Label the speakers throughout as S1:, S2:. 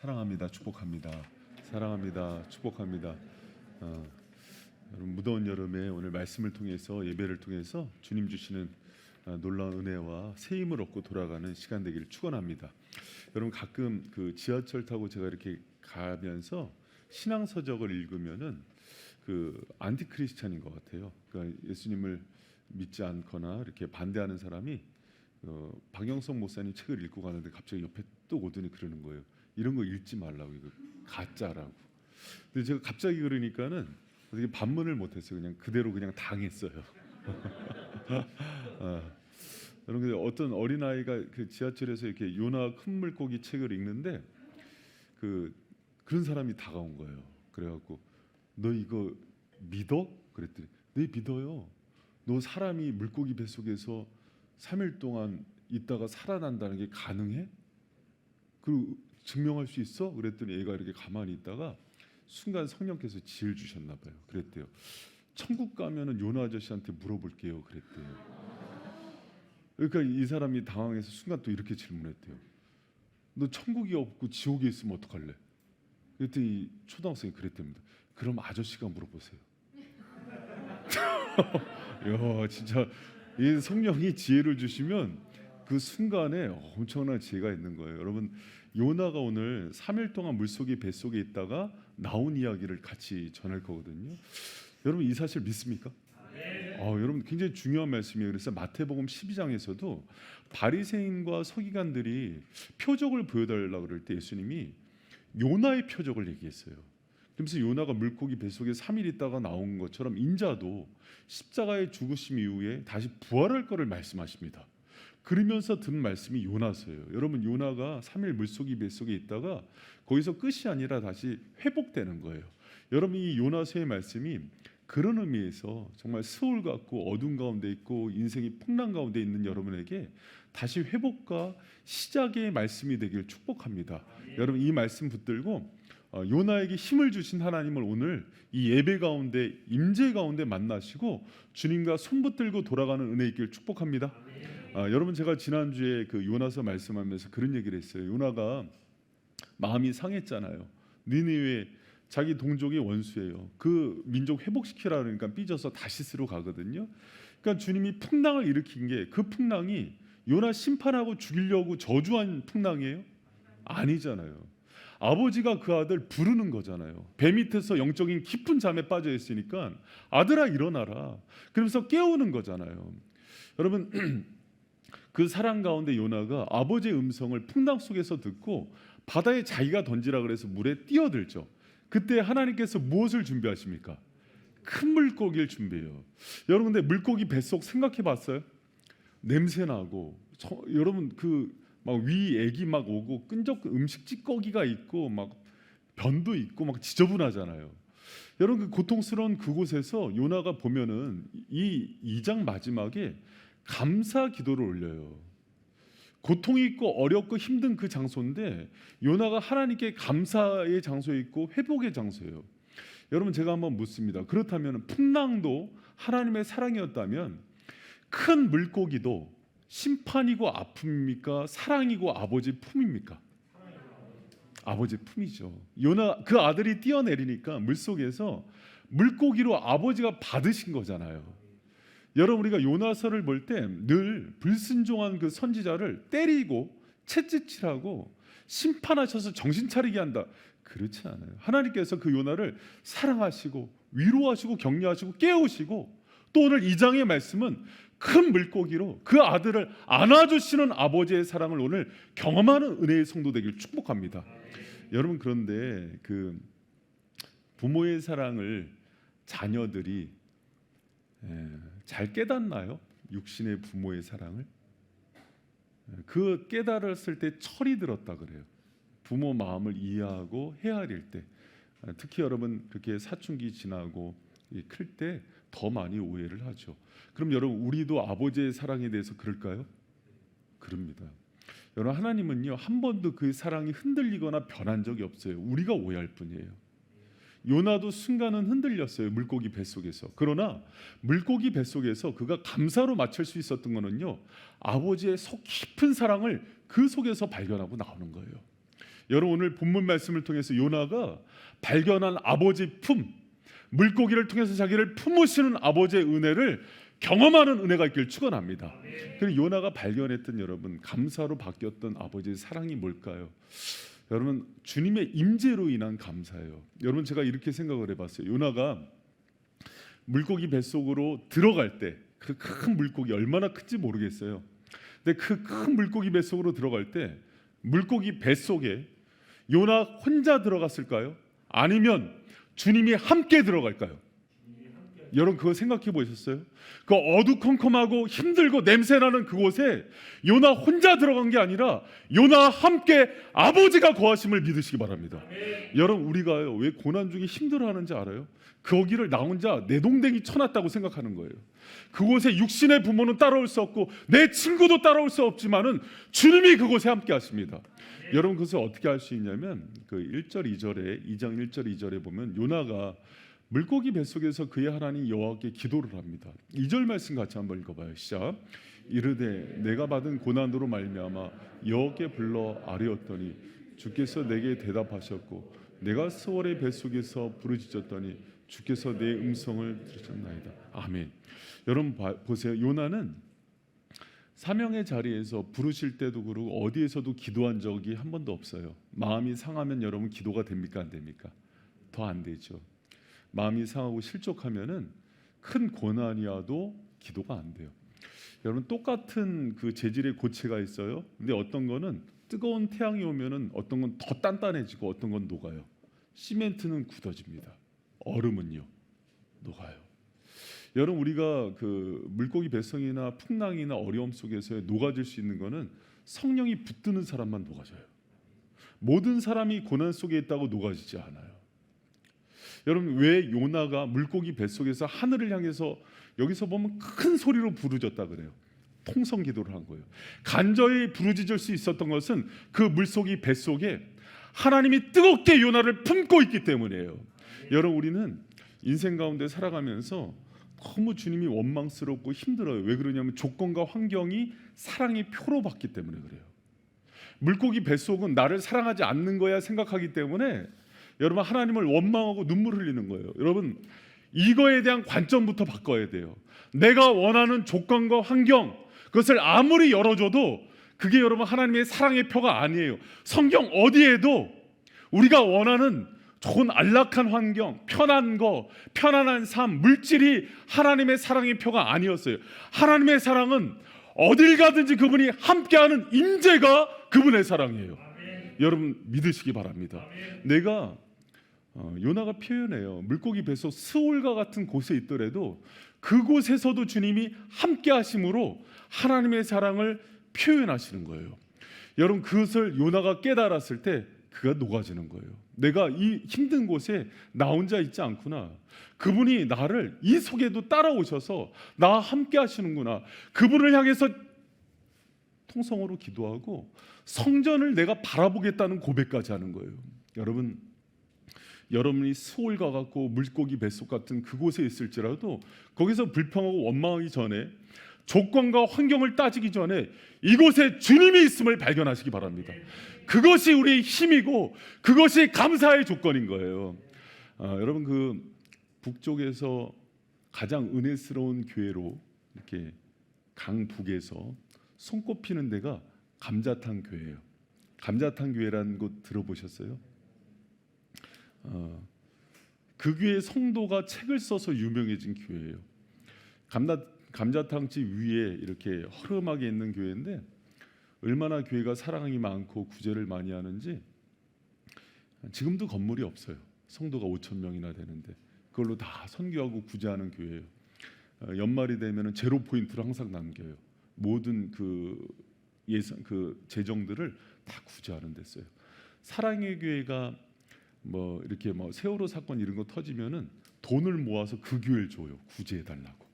S1: 사랑합니다. 축복합니다. 사랑합니다. 축복합니다. 여러분 무더운 여름에 오늘 말씀을 통해서 예배를 통해서 주님 주시는 놀라운 은혜와 새 힘을 얻고 돌아가는 시간 되기를 축원합니다. 여러분 가끔 그 지하철 타고 제가 이렇게 가면서 신앙 서적을 읽으면은 그 안티 크리스찬인 것 같아요. 그러니까 예수님을 믿지 않거나 이렇게 반대하는 사람이 박영성 목사님 책을 읽고 가는데 갑자기 옆에 또 오더니 그러는 거예요. 이런 거 읽지 말라고, 이거 가짜라고. 근데 제가 갑자기 그러니까는 어떻게 반문을 못했어요. 그냥 그대로 그냥 당했어요. 여러분 어떤 어린 아이가 그 지하철에서 이렇게 요나 큰 물고기 책을 읽는데 그런 사람이 다가온 거예요. 그래갖고 너 이거 믿어? 그랬더니 네 믿어요. 너 사람이 물고기 뱃속에서 3일 동안 있다가 살아난다는 게 가능해? 그 증명할 수 있어? 그랬더니 애가 이렇게 가만히 있다가 순간 성령께서 지혜를 주셨나 봐요. 그랬대요. 천국 가면은 요나 아저씨한테 물어볼게요. 그랬대요. 그러니까 이 사람이 당황해서 순간 또 이렇게 질문했대요. 너 천국이 없고 지옥에 있으면 어떡할래? 그랬더니 초등학생이 그랬답니다. 그럼 아저씨가 물어보세요. 야, 진짜 이 성령이 지혜를 주시면 그 순간에 엄청난 지혜가 있는 거예요. 여러분 요나가 오늘 3일 동안 물속에 뱃속에 있다가 나온 이야기를 같이 전할 거거든요. 여러분 이 사실 믿습니까? 여러분 굉장히 중요한 말씀이에요. 그래서 마태복음 12장에서도 바리새인과 서기관들이 표적을 보여달라고 그럴 때 예수님이 요나의 표적을 얘기했어요. 그러면서 요나가 물고기 뱃속에 3일 있다가 나온 것처럼 인자도 십자가의 죽으심 이후에 다시 부활할 것을 말씀하십니다. 그러면서 든 말씀이 요나서예요. 여러분 요나가 3일 물고기 뱃속에 있다가 거기서 끝이 아니라 다시 회복되는 거예요. 여러분 이 요나서의 말씀이 그런 의미에서 정말 스올 같고 어둠 가운데 있고 인생이 풍랑 가운데 있는 여러분에게 다시 회복과 시작의 말씀이 되길 축복합니다. 여러분 이 말씀 붙들고 요나에게 힘을 주신 하나님을 오늘 이 예배 가운데 임재 가운데 만나시고 주님과 손 붙들고 돌아가는 은혜 있길 축복합니다. 여러분 제가 지난주에 그 요나서 말씀하면서 그런 얘기를 했어요. 요나가 마음이 상했잖아요. 니느웨 자기 동족의 원수예요. 그 민족 회복시키라 그러니까 삐져서 다시스로 가거든요. 그러니까 주님이 풍랑을 일으킨 게 그 풍랑이 요나 심판하고 죽이려고 저주한 풍랑이에요? 아니잖아요. 아버지가 그 아들 부르는 거잖아요. 배 밑에서 영적인 깊은 잠에 빠져 있으니까 아들아 일어나라. 그러면서 깨우는 거잖아요. 여러분 그 사랑 가운데 요나가 아버지의 음성을 풍랑 속에서 듣고 바다에 자기가 던지라 그래서 물에 뛰어들죠. 그때 하나님께서 무엇을 준비하십니까? 큰 물고기를 준비해요. 여러분 근데 물고기 뱃속 생각해 봤어요? 냄새 나고 여러분 그 막 위 애기 막 오고 끈적 음식 찌꺼기가 있고 막 변도 있고 막 지저분하잖아요. 여러분 그 고통스러운 그곳에서 요나가 보면은 이 2장 마지막에 감사 기도를 올려요. 고통이 있고 어렵고 힘든 그 장소인데 요나가 하나님께 감사의 장소에 있고 회복의 장소예요. 여러분 제가 한번 묻습니다. 그렇다면 풍랑도 하나님의 사랑이었다면 큰 물고기도 심판이고 아픔입니까? 사랑이고 아버지 품입니까? 아버지 품이죠. 요나 그 아들이 뛰어내리니까 물속에서 물고기로 아버지가 받으신 거잖아요. 여러분 우리가 요나서를 볼 때 늘 불순종한 그 선지자를 때리고 채찍질하고 심판하셔서 정신 차리게 한다. 그렇지 않아요. 하나님께서 그 요나를 사랑하시고 위로하시고 격려하시고 깨우시고 또 오늘 2장의 말씀은 큰 물고기로 그 아들을 안아주시는 아버지의 사랑을 오늘 경험하는 은혜의 성도 되길 축복합니다. 여러분 그런데 그 부모의 사랑을 자녀들이 잘 깨닫나요? 육신의 부모의 사랑을? 그 깨달았을 때 철이 들었다 그래요. 부모 마음을 이해하고 헤아릴 때, 특히 여러분 그렇게 사춘기 지나고 클 때 더 많이 오해를 하죠. 그럼 여러분 우리도 아버지의 사랑에 대해서 그럴까요? 그럽니다. 여러분 하나님은요 한 번도 그 사랑이 흔들리거나 변한 적이 없어요. 우리가 오해할 뿐이에요. 요나도 순간은 흔들렸어요. 물고기 뱃속에서. 그러나 물고기 뱃속에서 그가 감사로 맞출 수 있었던 거는요 아버지의 속 깊은 사랑을 그 속에서 발견하고 나오는 거예요. 여러분 오늘 본문 말씀을 통해서 요나가 발견한 아버지 품, 물고기를 통해서 자기를 품으시는 아버지의 은혜를 경험하는 은혜가 있길 축원합니다. 그리고 요나가 발견했던 여러분 감사로 바뀌었던 아버지의 사랑이 뭘까요? 여러분 주님의 임재로 인한 감사예요. 여러분 제가 이렇게 생각을 해봤어요. 요나가 물고기 뱃속으로 들어갈 때 그 큰 물고기 얼마나 큰지 모르겠어요. 근데 그 큰 물고기 뱃속으로 들어갈 때 물고기 뱃속에 요나 혼자 들어갔을까요? 아니면 주님이 함께 들어갈까요? 여러분 그거 생각해 보셨어요? 그 어두컴컴하고 힘들고 냄새나는 그곳에 요나 혼자 들어간 게 아니라 요나와 함께 아버지가 거하심을 믿으시기 바랍니다. 여러분 우리가요 왜 고난 중에 힘들어하는지 알아요? 거기를 나 혼자 내동댕이 쳐놨다고 생각하는 거예요. 그곳에 육신의 부모는 따라올 수 없고 내 친구도 따라올 수 없지만은 주님이 그곳에 함께 하십니다. 여러분 그것을 어떻게 할 수 있냐면 그 1절 2절에 2장 1절 2절에 보면 요나가 물고기 뱃속에서 그의 하나님 여호와께 기도를 합니다. 2절 말씀 같이 한번 읽어봐요. 시작. 이르되 내가 받은 고난으로 말미암아 여호와께 불러 아뢰었더니 주께서 내게 대답하셨고 내가 스월의 뱃속에서 부르짖었더니 주께서 내 음성을 들으셨나이다. 아멘. 여러분 보세요. 요나는 사명의 자리에서 부르실 때도 그러고 어디에서도 기도한 적이 한 번도 없어요. 마음이 상하면 여러분 기도가 됩니까 안 됩니까? 더 안 되죠. 마음이 상하고 실족하면은 큰 고난이 와도 기도가 안 돼요. 여러분 똑같은 그 재질의 고체가 있어요. 근데 어떤 거는 뜨거운 태양이 오면은 어떤 건 더 단단해지고 어떤 건 녹아요. 시멘트는 굳어집니다. 얼음은요 녹아요. 여러분 우리가 그 물고기 뱃속이나 풍랑이나 어려움 속에서 녹아질 수 있는 거는 성령이 붙드는 사람만 녹아져요. 모든 사람이 고난 속에 있다고 녹아지지 않아요. 여러분 왜 요나가 물고기 뱃속에서 하늘을 향해서 여기서 보면 큰 소리로 부르짖었다 그래요? 통성 기도를 한 거예요. 간절히 부르짖을 수 있었던 것은 그 물속이 뱃속에 하나님이 뜨겁게 요나를 품고 있기 때문이에요. 여러분 우리는 인생 가운데 살아가면서 너무 주님이 원망스럽고 힘들어요. 왜 그러냐면 조건과 환경이 사랑의 표로 봤기 때문에 그래요. 물고기 뱃속은 나를 사랑하지 않는 거야 생각하기 때문에 여러분 하나님을 원망하고 눈물 흘리는 거예요. 여러분 이거에 대한 관점부터 바꿔야 돼요. 내가 원하는 조건과 환경 그것을 아무리 열어줘도 그게 여러분 하나님의 사랑의 표가 아니에요. 성경 어디에도 우리가 원하는 좋은 안락한 환경, 편한 거, 편안한 삶, 물질이 하나님의 사랑의 표가 아니었어요. 하나님의 사랑은 어딜 가든지 그분이 함께하는 임재가 그분의 사랑이에요. 여러분 믿으시기 바랍니다. 내가 요나가 표현해요. 물고기 뱃속 스올과 같은 곳에 있더라도 그곳에서도 주님이 함께 하심으로 하나님의 사랑을 표현하시는 거예요. 여러분 그것을 요나가 깨달았을 때 그가 녹아지는 거예요. 내가 이 힘든 곳에 나 혼자 있지 않구나. 그분이 나를 이 속에도 따라오셔서 나와 함께 하시는구나. 그분을 향해서 통성으로 기도하고 성전을 내가 바라보겠다는 고백까지 하는 거예요. 여러분이 스올과 같고 물고기 뱃속 같은 그곳에 있을지라도 거기서 불평하고 원망하기 전에 조건과 환경을 따지기 전에 이곳에 주님이 있음을 발견하시기 바랍니다. 그것이 우리의 힘이고 그것이 감사의 조건인 거예요. 여러분 그 북쪽에서 가장 은혜스러운 교회로 이렇게 강북에서 손꼽히는 데가 감자탕 교회예요. 감자탕 교회라는 곳 들어보셨어요? 그 교회 성도가 책을 써서 유명해진 교회예요. 감자탕집 위에 이렇게 허름하게 있는 교회인데 얼마나 교회가 사랑이 많고 구제를 많이 하는지 지금도 건물이 없어요. 성도가 5,000명이나 되는데 그걸로 다 선교하고 구제하는 교회예요. 연말이 되면은 제로 포인트를 항상 남겨요. 모든 그 예산 그 재정들을 다 구제하는 데써요. 사랑의 교회가 뭐 이렇게 뭐 세월호 사건 이런 거 터지면은 돈을 모아서 그 교회를 줘요. 구제해 달라고.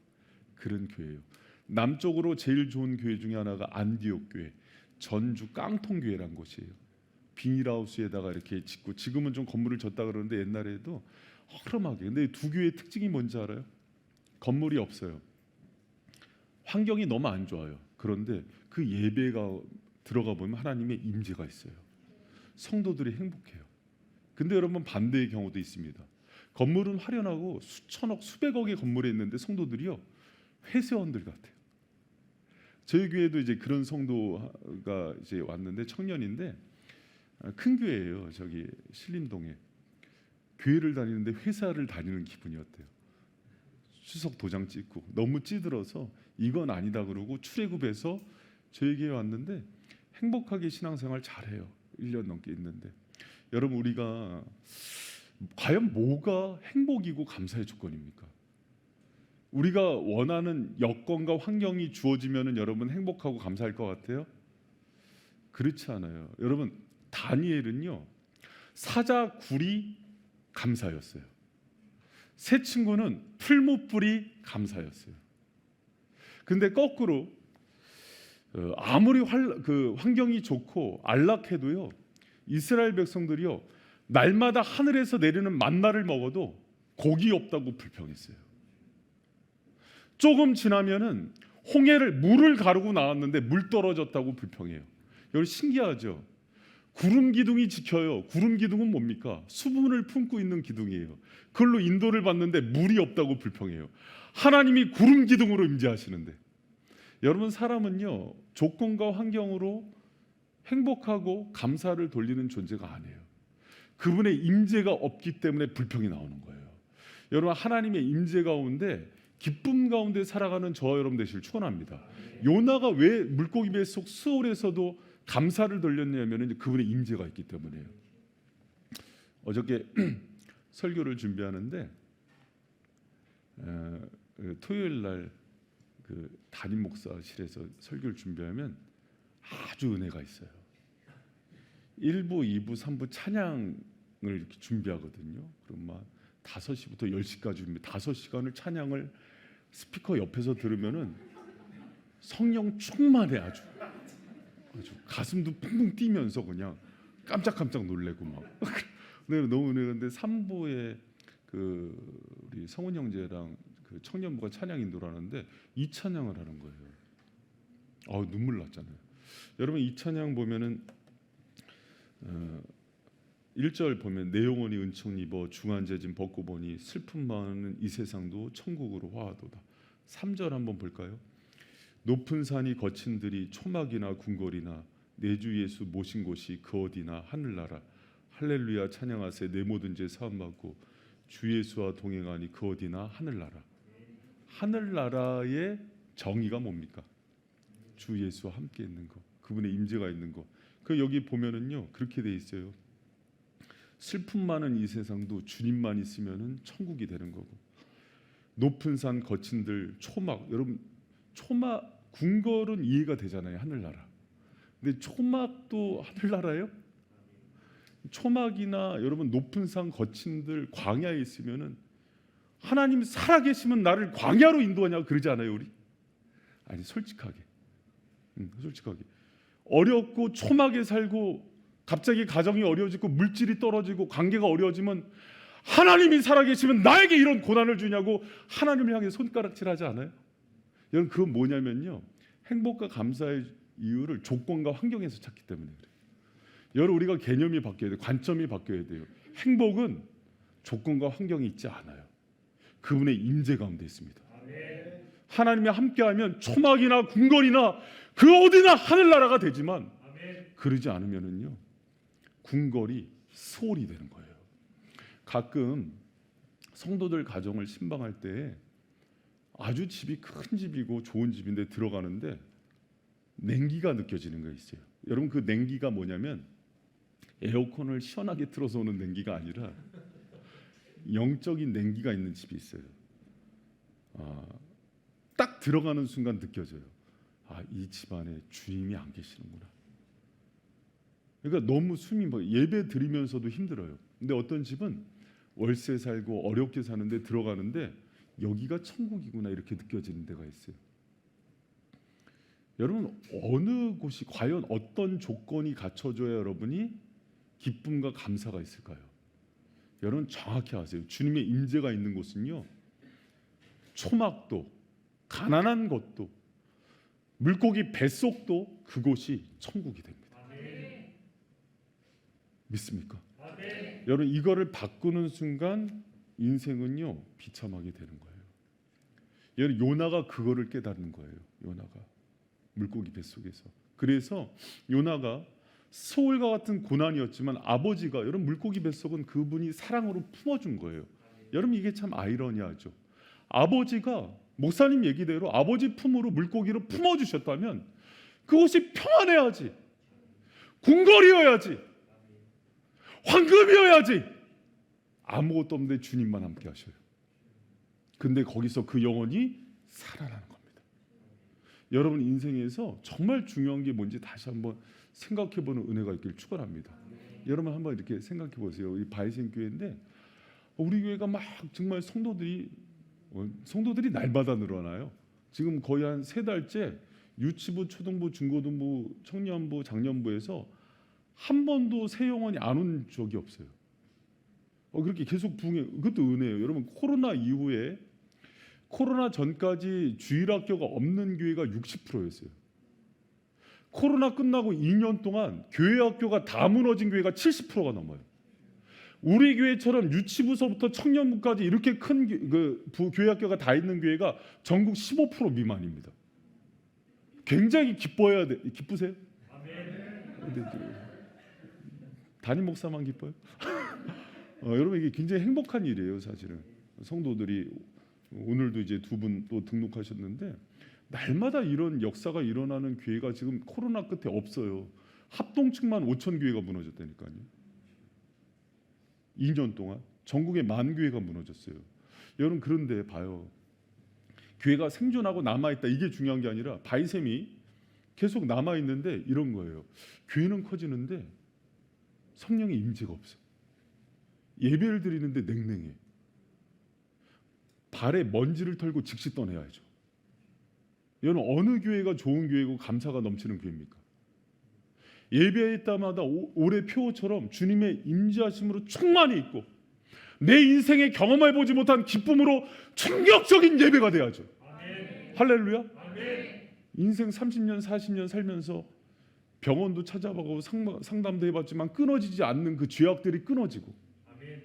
S1: 그런 교회예요. 남쪽으로 제일 좋은 교회 중에 하나가 안디옥 교회, 전주 깡통 교회란 곳이에요. 비닐하우스에다가 이렇게 짓고 지금은 좀 건물을 졌다 그러는데 옛날에도 허름하게. 근데 두 교회의 특징이 뭔지 알아요? 건물이 없어요. 환경이 너무 안 좋아요. 그런데 그 예배가 들어가 보면 하나님의 임재가 있어요. 성도들이 행복해요. 근데 여러분 반대의 경우도 있습니다. 건물은 화려하고 수천억 수백억의 건물에 있는데 성도들이요 회사원들 같아요. 저희 교회도 이제 그런 성도가 이제 왔는데 청년인데 큰 교회예요. 저기 신림동에 교회를 다니는데 회사를 다니는 기분이었대요. 추석 도장 찍고 너무 찌들어서 이건 아니다 그러고 출애굽해서 저희 교회 왔는데 행복하게 신앙생활 잘해요. 1년 넘게 있는데 여러분 우리가 과연 뭐가 행복이고 감사의 조건입니까? 우리가 원하는 여건과 환경이 주어지면은 여러분 행복하고 감사할 것 같아요? 그렇지 않아요. 여러분 다니엘은요 사자 굴이 감사였어요. 새 친구는 풀무불이 감사였어요. 근데 거꾸로 아무리 환경이 좋고 안락해도요 이스라엘 백성들이요 날마다 하늘에서 내리는 만나를 먹어도 고기 없다고 불평했어요. 조금 지나면은 홍해를 물을 가르고 나왔는데 물 떨어졌다고 불평해요. 여러분 신기하죠? 구름 기둥이 지켜요. 구름 기둥은 뭡니까? 수분을 품고 있는 기둥이에요. 그걸로 인도를 받는데 물이 없다고 불평해요. 하나님이 구름 기둥으로 임재하시는데 여러분 사람은요 조건과 환경으로 행복하고 감사를 돌리는 존재가 아니에요. 그분의 임재가 없기 때문에 불평이 나오는 거예요. 여러분 하나님의 임재 가운데 기쁨 가운데 살아가는 저와 여러분 되시길 축원합니다. 요나가 왜 물고기 뱃속 스올에서도 감사를 돌렸냐면은 그분의 임재가 있기 때문에요. 어저께 설교를 준비하는데 토요일 날 그 담임 목사실에서 설교를 준비하면 아주 은혜가 있어요. 1부, 2부, 3부 찬양을 이렇게 준비하거든요. 그럼 막 5시부터 10시까지 준비 5시간을 찬양을 스피커 옆에서 들으면은 성령 충만해 아주 가슴도 붕붕 뛰면서 그냥 깜짝깜짝 놀래고 막 너무 은혜인데 3부에 그 우리 성훈 형제랑 그 청년부가 찬양 인도를 하는데 이 찬양을 하는 거예요. 눈물 났잖아요. 여러분 이 찬양 보면은 1절 보면 내 영혼이 은총 입어 중한재진 벗고 보니 슬픔 많은 이 세상도 천국으로 화하도다. 3절 한번 볼까요? 높은 산이 거친 들이 초막이나 궁궐이나 내 주 예수 모신 곳이 그 어디나 하늘나라 할렐루야 찬양하세 내 모든 죄 사함 받고 주 예수와 동행하니 그 어디나 하늘나라. 하늘나라의 정의가 뭡니까? 주 예수와 함께 있는 거, 그분의 임재가 있는 거. 그 여기 보면은요 그렇게 돼 있어요. 슬픔 많은 이 세상도 주님만 있으면은 천국이 되는 거고 높은 산 거친 들 초막 여러분 초막 궁궐은 이해가 되잖아요. 하늘나라. 근데 초막도 하늘나라예요? 초막이나 여러분 높은 산 거친들 광야에 있으면은 하나님 살아계시면 나를 광야로 인도하냐고 그러지 않아요 우리? 아니 솔직하게 솔직하게 어렵고 초막에 살고 갑자기 가정이 어려워지고 물질이 떨어지고 관계가 어려워지면 하나님이 살아계시면 나에게 이런 고난을 주냐고 하나님을 향해 손가락질하지 않아요? 여러분 그건 뭐냐면요 행복과 감사의 이유를 조건과 환경에서 찾기 때문에 그래요. 여러분 우리가 개념이 바뀌어야 돼요. 관점이 바뀌어야 돼요. 행복은 조건과 환경이 있지 않아요. 그분의 임재 가운데 있습니다. 하나님이 함께하면 초막이나 궁궐이나 그 어디나 하늘나라가 되지만 그러지 않으면은요 궁궐이 소홀이 되는 거예요. 가끔 성도들 가정을 신방할 때 아주 집이 큰 집이고 좋은 집인데 들어가는데 냉기가 느껴지는 거 있어요. 여러분 그 냉기가 뭐냐면 에어컨을 시원하게 틀어서 오는 냉기가 아니라 영적인 냉기가 있는 집이 있어요. 딱 들어가는 순간 느껴져요. 이 집안에 주님이 안 계시는구나. 그러니까 너무 숨이 예배 드리면서도 힘들어요. 근데 어떤 집은 월세 살고 어렵게 사는데 들어가는데 여기가 천국이구나 이렇게 느껴지는 데가 있어요. 여러분 어느 곳이 과연 어떤 조건이 갖춰져야 여러분이 기쁨과 감사가 있을까요? 여러분 정확히 아세요. 주님의 임재가 있는 곳은요 초막도 가난한 것도 물고기 뱃속도 그곳이 천국이 됩니다. 믿습니까? 여러분 이거를 바꾸는 순간 인생은요 비참하게 되는 거예요. 여러분 요나가 그거를 깨닫는 거예요. 요나가 물고기 뱃속에서. 그래서 요나가 소울과 같은 고난이었지만 아버지가 여러분 물고기 뱃속은 그분이 사랑으로 품어준 거예요. 여러분 이게 참 아이러니하죠. 아버지가 목사님 얘기대로 아버지 품으로 물고기로 품어주셨다면 그것이 평안해야지, 궁궐이어야지, 황금이어야지. 아무것도 없는데 주님만 함께 하셔요. 근데 거기서 그 영혼이 살아나는 겁니다. 여러분 인생에서 정말 중요한 게 뭔지 다시 한번 생각해보는 은혜가 있길 축원합니다. 여러분 한번 이렇게 생각해 보세요. 이 바이센 교회인데 우리 교회가 막 정말 성도들이 날마다 늘어나요. 지금 거의 한 3달째 유치부, 초등부, 중고등부, 청년부, 장년부에서 한 번도 새 영혼이 안 온 적이 없어요. 그렇게 계속 부흥해. 그것도 은혜예요. 여러분 코로나 이후에 코로나 전까지 주일학교가 없는 교회가 60%였어요. 코로나 끝나고 2년 동안 교회 학교가 다 무너진 교회가 70%가 넘어요. 우리 교회처럼 유치부서부터 청년부까지 이렇게 큰 교회 학교가 다 있는 교회가 전국 15% 미만입니다. 굉장히 기뻐해야 돼. 기쁘세요? 담임 목사만 기뻐요? 여러분 이게 굉장히 행복한 일이에요, 사실은. 성도들이 오늘도 이제 2분 또 등록하셨는데 날마다 이런 역사가 일어나는 교회가 지금 코로나 끝에 없어요. 합동층만 5천 교회가 무너졌다니까요. 2년 동안 전국에 10,000교회가 무너졌어요. 여러분 그런데 봐요. 교회가 생존하고 남아있다 이게 중요한 게 아니라 바이셈이 계속 남아있는데 이런 거예요. 교회는 커지는데 성령의 임재가 없어. 예배를 드리는데 냉랭해. 발에 먼지를 털고 즉시 떠내야죠. 여러분 어느 교회가 좋은 교회고 감사가 넘치는 교회입니까? 예배할 때마다 올해 표처럼 주님의 임재하심으로 충만히 있고 내 인생에 경험해보지 못한 기쁨으로 충격적인 예배가 돼야죠. 아멘. 할렐루야. 아멘. 인생 30년 40년 살면서 병원도 찾아보고 상담도 해봤지만 끊어지지 않는 그 죄악들이 끊어지고 아멘.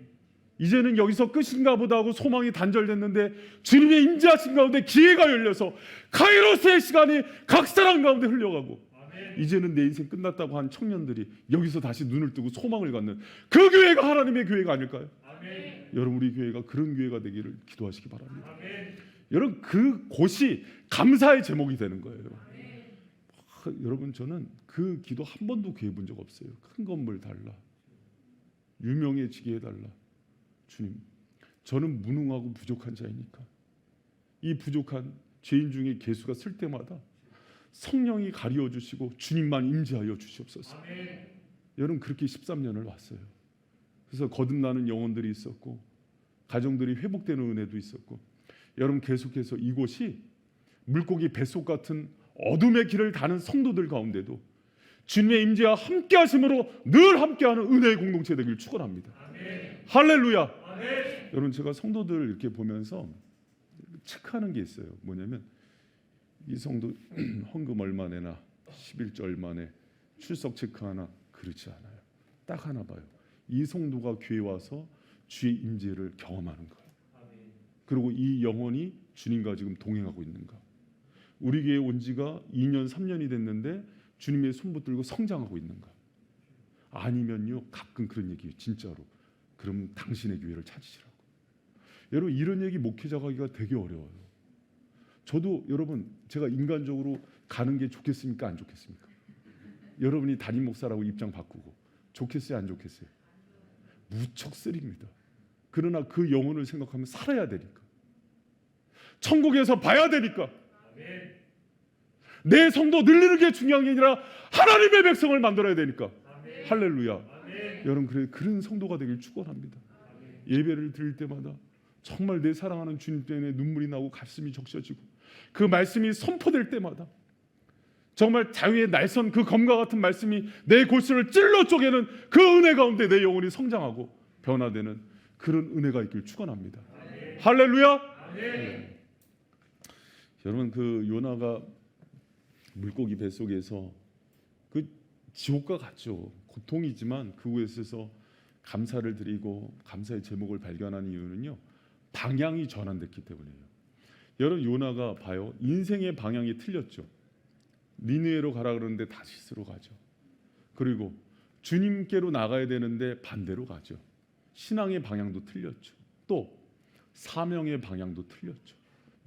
S1: 이제는 여기서 끝인가 보다 하고 소망이 단절됐는데 주님의 임재하신 가운데 기회가 열려서 카이로스의 시간이 각 사람 가운데 흘려가고 이제는 내 인생 끝났다고 한 청년들이 여기서 다시 눈을 뜨고 소망을 갖는 그 교회가 하나님의 교회가 아닐까요? 아멘. 여러분 우리 교회가 그런 교회가 되기를 기도하시기 바랍니다. 아멘. 여러분 그 곳이 감사의 제목이 되는 거예요. 여러분 저는 그 기도 한 번도 구해 본 적 없어요. 큰 건물 달라, 유명해지게 해달라. 주님 저는 무능하고 부족한 자이니까 이 부족한 죄인 중에 개수가 쓸 때마다 성령이 가리워 주시고 주님만 임재하여 주시옵소서. 아멘. 여러분 그렇게 13년을 왔어요. 그래서 거듭나는 영혼들이 있었고 가정들이 회복되는 은혜도 있었고 여러분 계속해서 이곳이 물고기 뱃속 같은 어둠의 길을 가는 성도들 가운데도 주님의 임재와 함께 하심으로 늘 함께하는 은혜의 공동체 되길 축원합니다. 아멘. 할렐루야. 아멘. 여러분 제가 성도들 이렇게 보면서 체크하는 게 있어요. 뭐냐면 이 성도 헌금 얼마 내나 11조 얼마 내 출석 체크 하나 그렇지 않아요. 딱 하나 봐요. 이 성도가 교회 와서 주의 임재를 경험하는 거예요. 그리고 이 영혼이 주님과 지금 동행하고 있는가. 우리 교회 온 지가 2년 3년이 됐는데 주님의 손 붙들고 성장하고 있는가. 아니면요 가끔 그런 얘기예요. 진짜로. 그럼 당신의 교회를 찾으시라고. 여러분 이런 얘기 목회자가 하기가 되게 어려워요. 저도 여러분 제가 인간적으로 가는 게 좋겠습니까? 안 좋겠습니까? 여러분이 담임 목사라고 입장 바꾸고 좋겠어요? 안 좋겠어요? 무척 쓰립니다. 그러나 그 영혼을 생각하면 살아야 되니까. 천국에서 봐야 되니까. 내 성도 늘리는 게 중요한 게 아니라 하나님의 백성을 만들어야 되니까. 할렐루야. 여러분 그런 성도가 되길 축원합니다. 예배를 드릴 때마다 정말 내 사랑하는 주님 때문에 눈물이 나고 가슴이 적셔지고 그 말씀이 선포될 때마다 정말 자유의 날선 그 검과 같은 말씀이 내 골수를 찔러 쪼개는 그 은혜 가운데 내 영혼이 성장하고 변화되는 그런 은혜가 있길 축원합니다. 할렐루야. 네. 여러분 그 요나가 물고기 뱃속에서 그 지옥과 같죠. 고통이지만 그곳에서 감사를 드리고 감사의 제목을 발견하는 이유는요, 방향이 전환됐기 때문이에요. 여러분, 요나가 봐요, 인생의 방향이 틀렸죠. 니느웨로 가라 그러는데 다시스로 가죠. 그리고 주님께로 나가야 되는데 반대로 가죠. 신앙의 방향도 틀렸죠. 또 사명의 방향도 틀렸죠.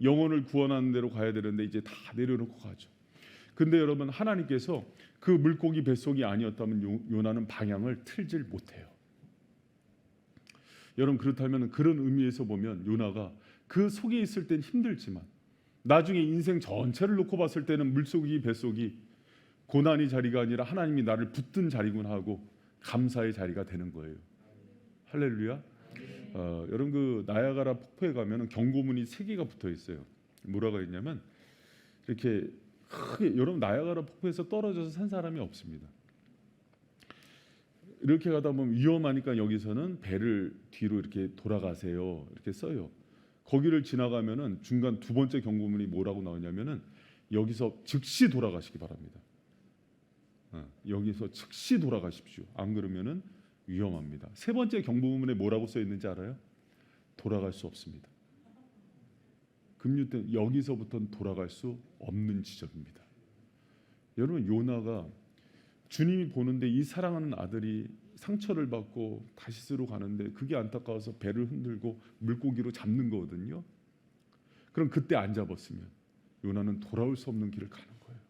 S1: 영혼을 구원하는 데로 가야 되는데 이제 다 내려놓고 가죠. 근데 여러분, 하나님께서 그 물고기 뱃속이 아니었다면 요나는 방향을 틀질 못해요. 여러분, 그렇다면 그런 의미에서 보면 요나가 그 속에 있을 땐 힘들지만 나중에 인생 전체를 놓고 봤을 때는 물속이 뱃속이 고난의 자리가 아니라 하나님이 나를 붙든 자리구나 하고 감사의 자리가 되는 거예요. 할렐루야. 여러분, 그 나야가라 폭포에 가면은 경고문이 3개가 붙어 있어요. 뭐라고 했냐면 이렇게 크게, 여러분, 나야가라 폭포에서 떨어져서 산 사람이 없습니다. 이렇게 가다 보면 위험하니까 여기서는 배를 뒤로 이렇게 돌아가세요, 이렇게 써요. 거기를 지나가면은 중간 2번째 경고문이 뭐라고 나오냐면은 여기서 즉시 돌아가시기 바랍니다. 여기서 즉시 돌아가십시오. 안 그러면은 위험합니다. 3번째 경고문에 뭐라고 써 있는지 알아요? 돌아갈 수 없습니다. 금류 때 여기서부터는 돌아갈 수 없는 지점입니다. 여러분, 요나가 주님이 보는데 이 사랑하는 아들이 상처를 받고 다시스로 가는데 그게 안타까워서 배를 흔들고 물고기로 잡는 거거든요. 그럼 그때 안 잡았으면 요나는 돌아올 수 없는 길을 가는 거예요.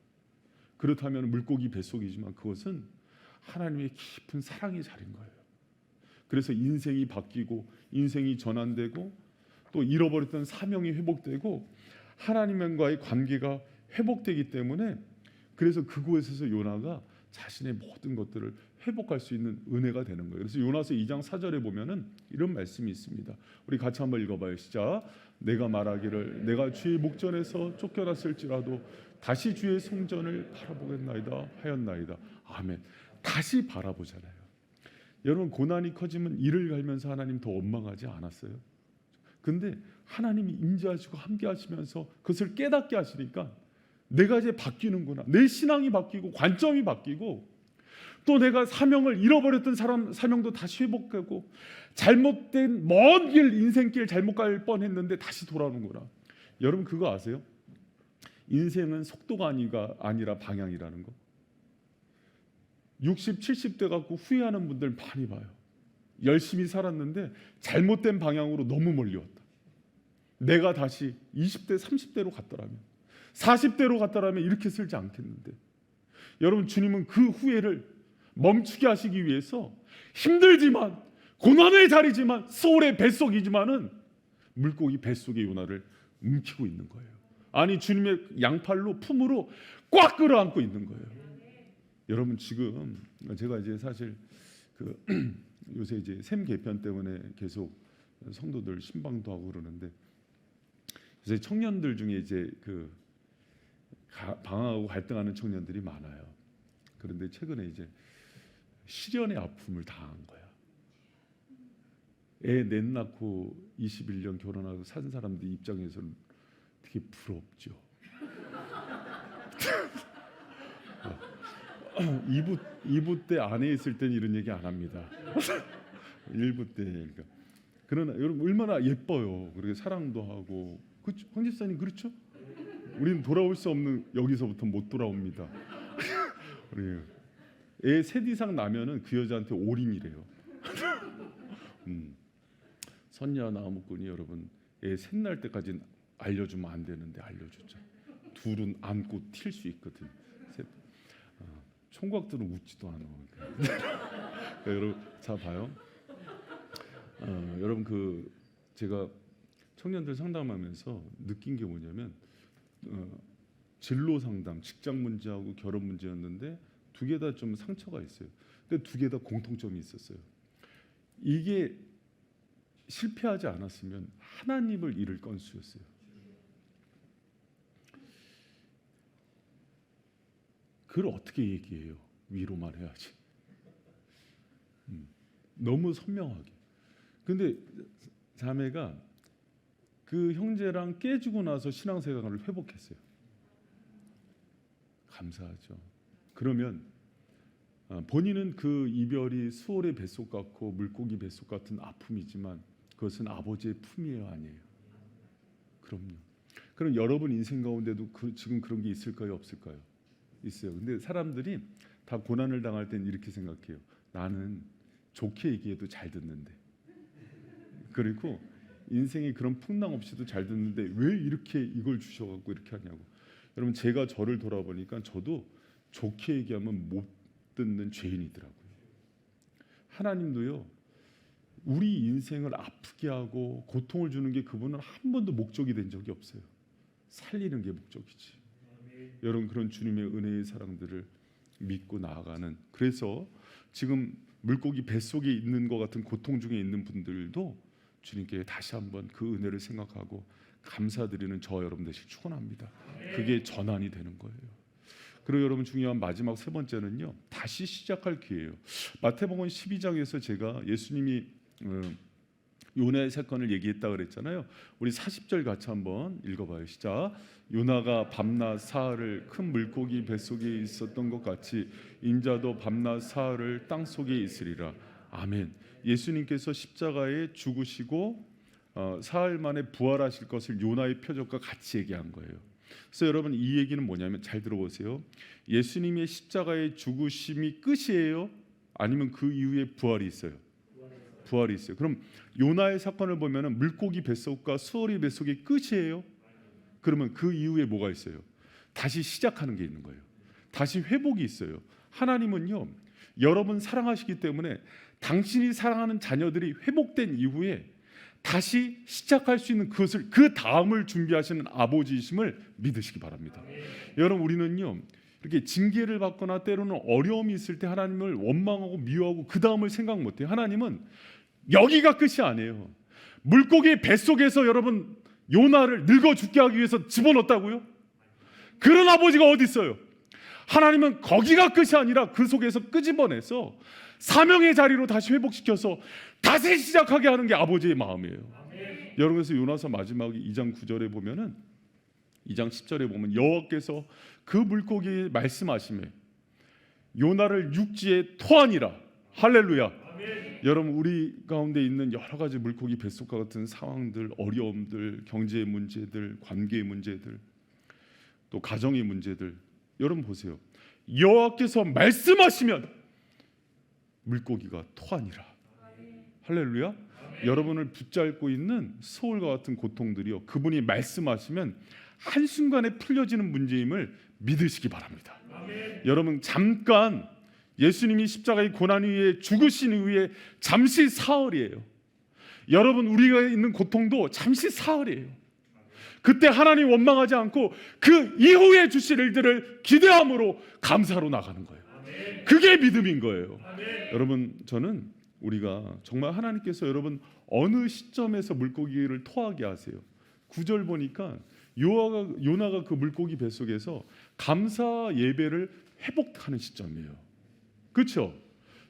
S1: 그렇다면 물고기 뱃속이지만 그것은 하나님의 깊은 사랑의 자리인 거예요. 그래서 인생이 바뀌고 인생이 전환되고 또 잃어버렸던 사명이 회복되고 하나님과의 관계가 회복되기 때문에, 그래서 그곳에서 요나가 자신의 모든 것들을 회복할 수 있는 은혜가 되는 거예요. 그래서 요나서 2장 4절에 보면은 이런 말씀이 있습니다. 우리 같이 한번 읽어봐요. 시작. 내가 말하기를 내가 주의 목전에서 쫓겨났을지라도 다시 주의 성전을 바라보겠나이다 하였나이다. 아멘. 다시 바라보잖아요. 여러분, 고난이 커지면 이를 갈면서 하나님 더 원망하지 않았어요? 근데 하나님이 임재하시고 함께 하시면서 그것을 깨닫게 하시니까 내가 이제 바뀌는구나. 내 신앙이 바뀌고 관점이 바뀌고 또 내가 사명을 잃어버렸던 사명도 다시 회복하고 잘못된 먼 길, 인생길 잘못 갈 뻔했는데 다시 돌아오는구나. 여러분, 그거 아세요? 인생은 속도가 아니라 방향이라는 거. 60, 70대 갖고 후회하는 분들 많이 봐요. 열심히 살았는데 잘못된 방향으로 너무 멀리 왔다. 내가 다시 20대, 30대로 갔더라면, 40대로 갔더라면 이렇게 살지 않겠는데. 여러분, 주님은 그 후회를 멈추게 하시기 위해서 힘들지만 고난의 자리지만 소울의 뱃속이지만은 물고기 뱃속의 요나를 움키고 있는 거예요. 아니, 주님의 양팔로 품으로 꽉 끌어안고 있는 거예요. 여러분, 지금 제가 이제 사실 요새 이제 샘 개편 때문에 계속 성도들 신방도 하고 그러는데, 요새 청년들 중에 이제 방황하고 갈등하는 청년들이 많아요. 그런데 최근에 이제 시련의 아픔을 당한 거야. 애 넷 낳고 21년 결혼하고 산 사람들 입장에서는 되게 부럽죠. 2부 때 안에 있을 땐 이런 얘기 안 합니다. 1부 때. 그러나 여러분, 얼마나 예뻐요. 그렇게 사랑도 하고. 그렇죠? 황 집사님, 그렇죠? 우리는 돌아올 수 없는, 여기서부터 못 돌아옵니다. 우리 애 셋 이상 나면은 그 여자한테 올인이래요. 선녀 나무꾼이 여러분, 애 셋 날 때까지는 알려주면 안 되는데 알려줬죠. 둘은 안고 튈 수 있거든. 총각들은 웃지도 않아. 여러분, 자 봐요. 여러분, 제가 청년들 상담하면서 느낀 게 뭐냐면, 진로 상담, 직장 문제하고 결혼 문제였는데 2개 다 좀 상처가 있어요. 근데 2개 다 공통점이 있었어요. 이게 실패하지 않았으면 하나님을 잃을 건수였어요. 그걸 어떻게 얘기해요? 위로만 해야지. 너무 선명하게. 근데 자매가 그 형제랑 깨지고 나서 신앙생활을 회복했어요. 감사하죠. 그러면 본인은 그 이별이 수월의 뱃속 같고 물고기 뱃속 같은 아픔이지만 그것은 아버지의 품이에요, 아니에요? 그럼요. 그럼 여러분 인생 가운데도 지금 그런 게 있을까요, 없을까요? 있어요. 근데 사람들이 다 고난을 당할 땐 이렇게 생각해요. 나는 좋게 얘기해도 잘 듣는데, 그리고 인생에 그런 풍랑 없이도 잘 듣는데 왜 이렇게 이걸 주셔갖고 이렇게 하냐고. 여러분, 제가 저를 돌아보니까 저도 좋게 얘기하면 못 듣는 죄인이더라고요. 하나님도요, 우리 인생을 아프게 하고 고통을 주는 게 그분은 한 번도 목적이 된 적이 없어요. 살리는 게 목적이지. 여러분, 그런 주님의 은혜의 사랑들을 믿고 나아가는, 그래서 지금 물고기 뱃속에 있는 것 같은 고통 중에 있는 분들도 주님께 다시 한번 그 은혜를 생각하고 감사드리는 저 여러분 되시길 축원합니다. 그게 전환이 되는 거예요. 그리고 여러분, 중요한 마지막 세 번째는요, 다시 시작할 기회예요. 마태복음 12장에서 제가 예수님이 요나의 사건을 얘기했다 그랬잖아요. 우리 40절 같이 한번 읽어봐요. 시작. 요나가 밤낮 사흘을 큰 물고기 뱃속에 있었던 것 같이 인자도 밤낮 사흘을 땅속에 있으리라. 아멘. 예수님께서 십자가에 죽으시고 사흘 만에 부활하실 것을 요나의 표적과 같이 얘기한 거예요. 그래서 여러분, 이 얘기는 뭐냐면, 잘 들어보세요. 예수님의 십자가의 죽으심이 끝이에요? 아니면 그 이후에 부활이 있어요? 부활이 있어요. 그럼 요나의 사건을 보면은 물고기 뱃속과 수어리 뱃속이 끝이에요? 그러면 그 이후에 뭐가 있어요? 다시 시작하는 게 있는 거예요. 다시 회복이 있어요. 하나님은요, 여러분 사랑하시기 때문에 당신이 사랑하는 자녀들이 회복된 이후에 다시 시작할 수 있는 그것을, 그 다음을 준비하시는 아버지이심을 믿으시기 바랍니다. 여러분, 우리는요, 이렇게 징계를 받거나 때로는 어려움이 있을 때 하나님을 원망하고 미워하고 그 다음을 생각 못해요. 하나님은 여기가 끝이 아니에요. 물고기 뱃속에서 여러분 요나를 늙어 죽게 하기 위해서 집어넣었다고요? 그런 아버지가 어디 있어요? 하나님은 거기가 끝이 아니라 그 속에서 끄집어내서 사명의 자리로 다시 회복시켜서 다시 시작하게 하는 게 아버지의 마음이에요. 여러분, 그래서 요나서 마지막 2장 9절에 보면은 2장 10절에 보면 여호와께서 그 물고기에 말씀하시매 요나를 육지에 토하니라. 할렐루야. 여러분, 우리 가운데 있는 여러 가지 물고기 뱃속과 같은 상황들, 어려움들, 경제의 문제들, 관계의 문제들, 또 가정의 문제들, 여러분 보세요. 여호와께서 말씀하시면 물고기가 토하니라. 할렐루야. 여러분을 붙잡고 있는 소울과 같은 고통들이요, 그분이 말씀하시면 한순간에 풀려지는 문제임을 믿으시기 바랍니다. 여러분, 잠깐 예수님이 십자가의 고난 위에 죽으신 이후에 잠시 사흘이에요. 여러분, 우리가 있는 고통도 잠시 사흘이에요. 그때 하나님 원망하지 않고 그 이후에 주실 일들을 기대함으로 감사로 나가는 거예요. 그게 믿음인 거예요. 여러분, 저는 우리가 정말 하나님께서 여러분 어느 시점에서 물고기를 토하게 하세요. 9절 보니까 요나가 그 물고기 뱃속에서 감사 예배를 회복하는 시점이에요. 그렇죠?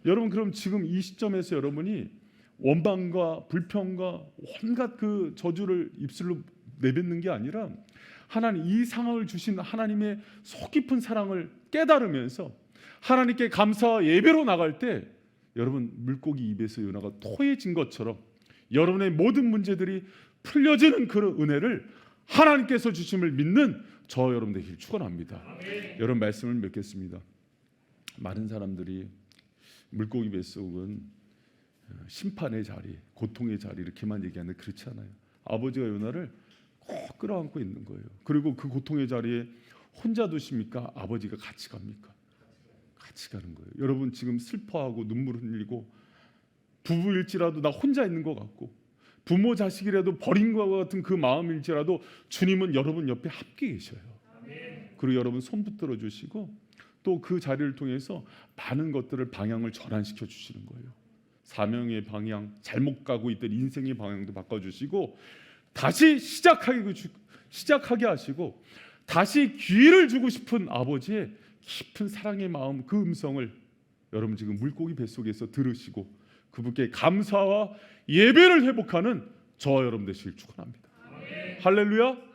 S1: 여러분, 그럼 지금 이 시점에서 여러분이 원망과 불평과 온갖 그 저주를 입술로 내뱉는 게 아니라 하나님, 이 상황을 주신 하나님의 속 깊은 사랑을 깨달으면서 하나님께 감사 예배로 나갈 때 여러분, 물고기 입에서 요나가 토해진 것처럼 여러분의 모든 문제들이 풀려지는 그런 은혜를 하나님께서 주심을 믿는 저 여러분 되길 축원합니다. 여러분, 말씀을 맺겠습니다. 많은 사람들이 물고기 뱃속은 심판의 자리, 고통의 자리 이렇게만 얘기하는데 그렇지 않아요. 아버지가 요나를 꼭 끌어안고 있는 거예요. 그리고 그 고통의 자리에 혼자 두십니까? 아버지가 같이 갑니까? 같이 가는 거예요. 여러분, 지금 슬퍼하고 눈물 흘리고 부부일지라도 나 혼자 있는 것 같고 부모 자식이라도 버린 것 같은 그 마음일지라도 주님은 여러분 옆에 함께 계셔요. 그리고 여러분 손 붙들어 주시고 또 그 자리를 통해서 많은 것들을 방향을 전환시켜 주시는 거예요. 사명의 방향, 잘못 가고 있던 인생의 방향도 바꿔주시고 다시 시작하게 하시고 다시 기회를 주고 싶은 아버지의 깊은 사랑의 마음, 그 음성을 여러분 지금 물고기 뱃속에서 들으시고 그분께 감사와 예배를 회복하는 저와 여러분 되시길 축원합니다. 할렐루야.